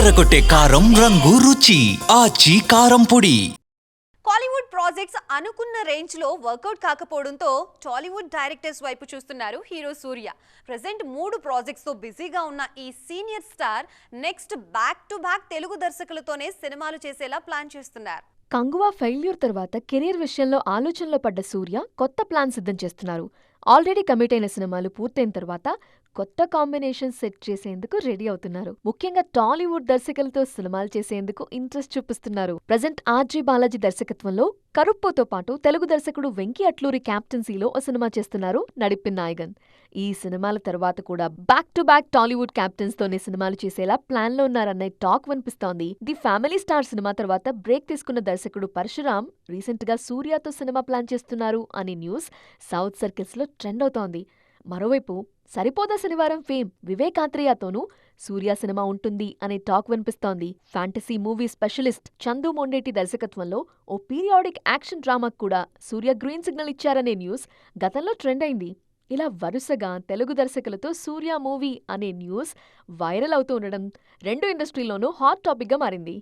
అదరగొట్టే కారం రంగు రుచి ఆచి కారం పొడి. కాలీవుడ్ ప్రాజెక్ట్స్ అనుకున్న రేంజ్ లో వర్కౌట్ కాకపోవడంతో టాలీవుడ్ డైరెక్టర్స్ వైపు చూస్తున్నారు హీరో సూర్య. ప్రెజెంట్ 3 ప్రాజెక్ట్స్ తో బిజీగా ఉన్న ఈ senior star next back to back Telugu దర్శకులతోనే సినిమాలు చేసేలా ప్లాన్ చేస్తున్నారు. కంగువా ఫెయిల్యూర్ తర్వాత కెరీర్ విషయంలో ఆలోచనలో పడ్డ సూర్య కొత్త ప్లాన్ సిద్ధం చేస్తున్నారు. ఆల్రెడీ కమిట్ అయిన సినిమాలు పూర్తయిన తర్వాత కొత్త కాంబినేషన్ సెట్ చేసేందుకు రెడీ అవుతున్నారు. ముఖ్యంగా టాలీవుడ్ దర్శకులతో సినిమాలు చేసేందుకు ఇంట్రెస్ట్ చూపిస్తున్నారు. ప్రజెంట్ ఆర్జీ బాలాజీ దర్శకత్వంలో కరుప్పుతో పాటు తెలుగు దర్శకుడు వెంకీ అట్లూరి క్యాప్టెన్సీలో ఓ సినిమా చేస్తున్నారు నడిపిన్ నాయగన్. ఈ సినిమాల తర్వాత కూడా back to back Tollywood captains తోనే సినిమాలు చేసేలా ప్లాన్ లో ఉన్నారన్న టాక్ వినిపిస్తోంది. ది ఫ్యామిలీ స్టార్ సినిమా తర్వాత బ్రేక్ తీసుకున్న దర్శకుడు పరశురామ్ రీసెంట్ గా సూర్యతో సినిమా ప్లాన్ చేస్తున్నారు అనే న్యూస్ సౌత్ సర్కిల్స్ లో ట్రెండ్ అవుతోంది. మరోవైపు సరిపోదా శనివారం ఫేమ్ వివేక్ ఆత్రేయతోనూ సూర్య సినిమా ఉంటుంది అనే టాక్ వినిపిస్తోంది. Fantasy movie specialist Chandu Mondeti దర్శకత్వంలో ఓ పీరియాడిక్ యాక్షన్ డ్రామాకు కూడా సూర్య గ్రీన్ సిగ్నల్ ఇచ్చారనే న్యూస్ గతంలో ట్రెండ్ అయింది. ఇలా వరుసగా తెలుగు దర్శకులతో సూర్య మూవీ అనే న్యూస్ వైరల్ అవుతూ ఉండడం రెండు ఇండస్ట్రీలోనూ హాట్ టాపిక్గా మారింది.